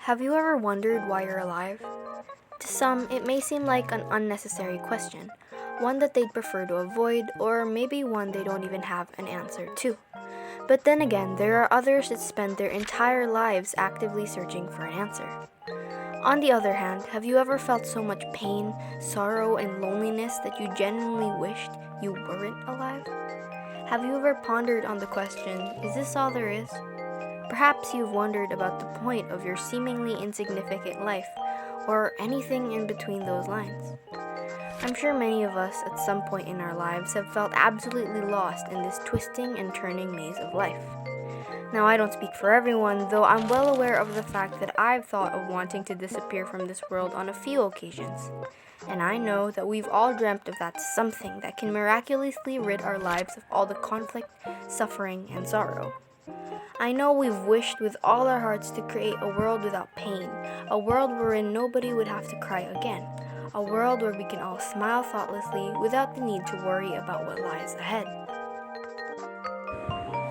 Have you ever wondered why you're alive? To some, it may seem like an unnecessary question, one that they'd prefer to avoid, or maybe one they don't even have an answer to. But then again, there are others that spend their entire lives actively searching for an answer. On the other hand, have you ever felt so much pain, sorrow, and loneliness that you genuinely wished you weren't alive? Have you ever pondered on the question, is this all there is? Perhaps you've wondered about the point of your seemingly insignificant life, or anything in between those lines. I'm sure many of us at some point in our lives have felt absolutely lost in this twisting and turning maze of life. Now, I don't speak for everyone, though I'm well aware of the fact that I've thought of wanting to disappear from this world on a few occasions. And I know that we've all dreamt of that something that can miraculously rid our lives of all the conflict, suffering, and sorrow. I know we've wished with all our hearts to create a world without pain, a world wherein nobody would have to cry again, a world where we can all smile thoughtlessly without the need to worry about what lies ahead.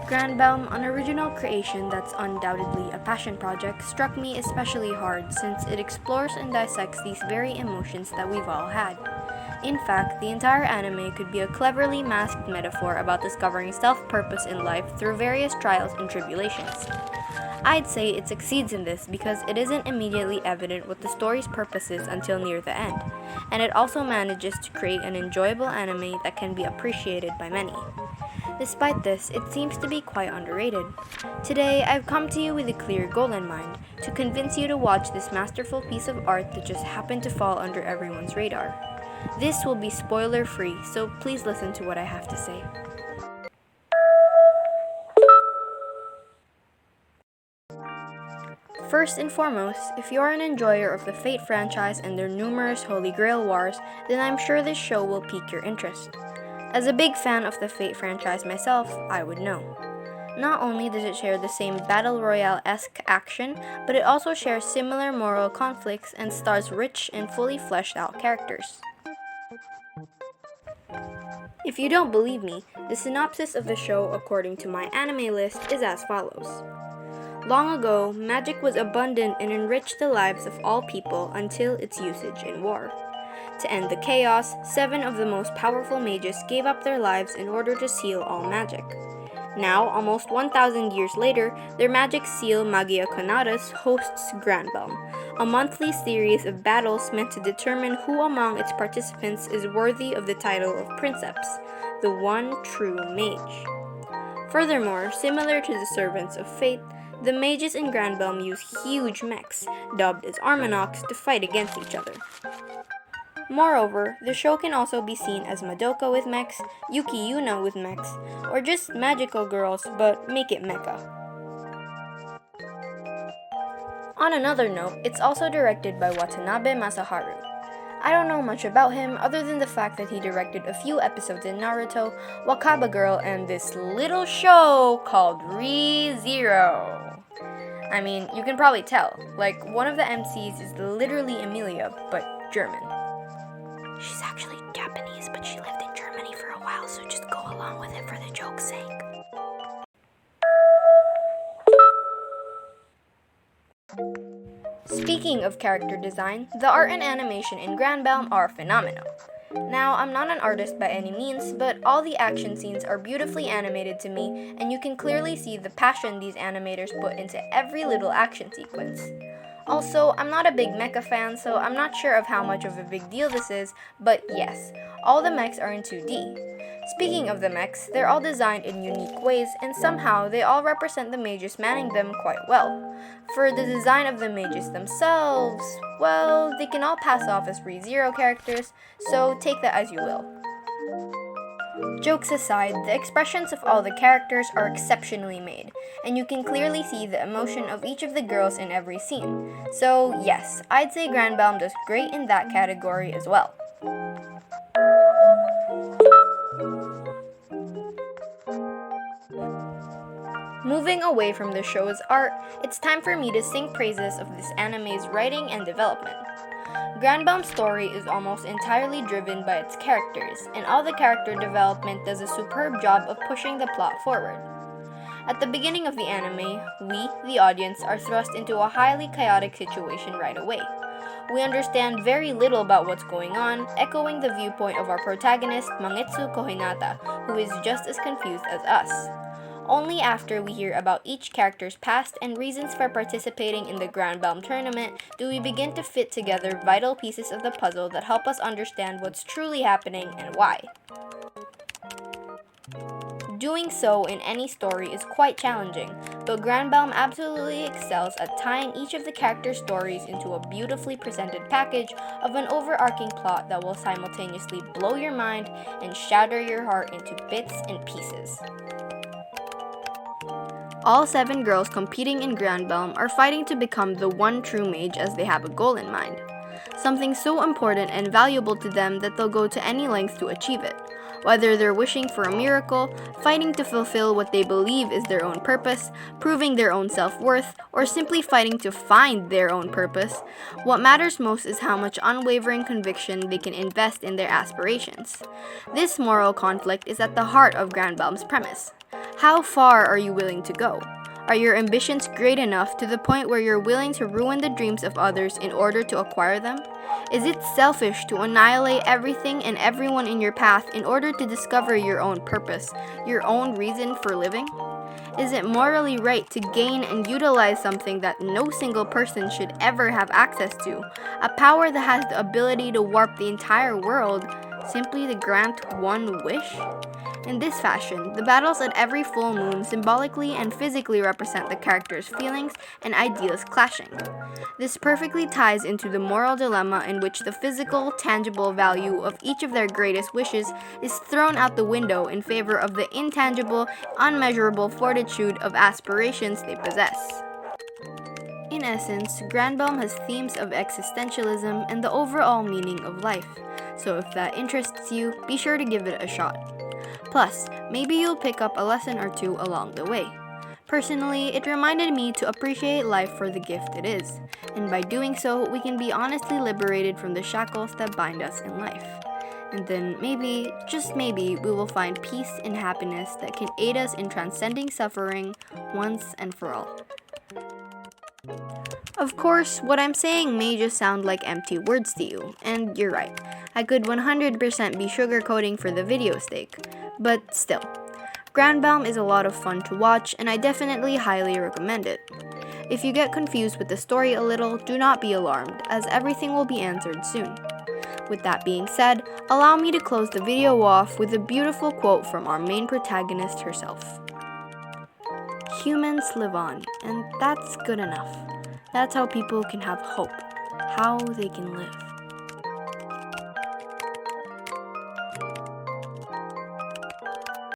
Granbelm, an original creation that's undoubtedly a passion project, struck me especially hard since it explores and dissects these very emotions that we've all had. In fact, the entire anime could be a cleverly masked metaphor about discovering self-purpose in life through various trials and tribulations. I'd say it succeeds in this because it isn't immediately evident what the story's purpose is until near the end, and it also manages to create an enjoyable anime that can be appreciated by many. Despite this, it seems to be quite underrated. Today, I've come to you with a clear goal in mind, to convince you to watch this masterful piece of art that just happened to fall under everyone's radar. This will be spoiler-free, so please listen to what I have to say. First and foremost, if you're an enjoyer of the Fate franchise and their numerous Holy Grail wars, then I'm sure this show will pique your interest. As a big fan of the Fate franchise myself, I would know. Not only does it share the same Battle Royale-esque action, but it also shares similar moral conflicts and stars rich and fully fleshed out characters. If you don't believe me, the synopsis of the show according to my anime list is as follows. Long ago, magic was abundant and enriched the lives of all people until its usage in war. To end the chaos, 7 of the most powerful mages gave up their lives in order to seal all magic. Now, almost 1,000 years later, their magic seal Magia Conatus hosts Granbelm, a monthly series of battles meant to determine who among its participants is worthy of the title of Princeps, the one true mage. Furthermore, similar to the Servants of Fate, the mages in Granbelm use huge mechs, dubbed as Armanox, to fight against each other. Moreover, the show can also be seen as Madoka with mechs, Yuki Yuna with mechs, or just magical girls, but make it mecha. On another note, it's also directed by Watanabe Masaharu. I don't know much about him other than the fact that he directed a few episodes in Naruto, Wakaba Girl, and this little show called Re:Zero. I mean, you can probably tell, like one of the MCs is literally Emilia, but German. She's actually Japanese, but she lived in Germany for a while, so just go along with it for the joke's sake. Speaking of character design, the art and animation in Granbelm are phenomenal. Now, I'm not an artist by any means, but all the action scenes are beautifully animated to me, and you can clearly see the passion these animators put into every little action sequence. Also, I'm not a big mecha fan, so I'm not sure of how much of a big deal this is, but yes, all the mechs are in 2D. Speaking of the mechs, they're all designed in unique ways, and somehow they all represent the mages manning them quite well. For the design of the mages themselves, well, they can all pass off as Re:Zero characters, so take that as you will. Jokes aside, the expressions of all the characters are exceptionally made, and you can clearly see the emotion of each of the girls in every scene. So yes, I'd say Granbelm does great in that category as well. Moving away from the show's art, it's time for me to sing praises of this anime's writing and development. Granbelm's story is almost entirely driven by its characters, and all the character development does a superb job of pushing the plot forward. At the beginning of the anime, we, the audience, are thrust into a highly chaotic situation right away. We understand very little about what's going on, echoing the viewpoint of our protagonist, Mangetsu Kohinata, who is just as confused as us. Only after we hear about each character's past and reasons for participating in the Granbelm tournament do we begin to fit together vital pieces of the puzzle that help us understand what's truly happening and why. Doing so in any story is quite challenging, but Granbelm absolutely excels at tying each of the characters' stories into a beautifully presented package of an overarching plot that will simultaneously blow your mind and shatter your heart into bits and pieces. All 7 girls competing in Granbelm are fighting to become the one true mage as they have a goal in mind. Something so important and valuable to them that they'll go to any length to achieve it. Whether they're wishing for a miracle, fighting to fulfill what they believe is their own purpose, proving their own self-worth, or simply fighting to find their own purpose, what matters most is how much unwavering conviction they can invest in their aspirations. This moral conflict is at the heart of Granbelm's premise. How far are you willing to go? Are your ambitions great enough to the point where you're willing to ruin the dreams of others in order to acquire them? Is it selfish to annihilate everything and everyone in your path in order to discover your own purpose, your own reason for living? Is it morally right to gain and utilize something that no single person should ever have access to, a power that has the ability to warp the entire world, simply to grant one wish? In this fashion, the battles at every full moon symbolically and physically represent the characters' feelings and ideas clashing. This perfectly ties into the moral dilemma in which the physical, tangible value of each of their greatest wishes is thrown out the window in favor of the intangible, unmeasurable fortitude of aspirations they possess. In essence, Granbelm has themes of existentialism and the overall meaning of life, so if that interests you, be sure to give it a shot. Plus, maybe you'll pick up a lesson or two along the way. Personally, it reminded me to appreciate life for the gift it is, and by doing so, we can be honestly liberated from the shackles that bind us in life. And then maybe, just maybe, we will find peace and happiness that can aid us in transcending suffering once and for all. Of course, what I'm saying may just sound like empty words to you, and you're right. I could 100% be sugarcoating for the video's sake, but still. Granbelm is a lot of fun to watch, and I definitely highly recommend it. If you get confused with the story a little, do not be alarmed, as everything will be answered soon. With that being said, allow me to close the video off with a beautiful quote from our main protagonist herself. Humans live on, and that's good enough. That's how people can have hope, how they can live.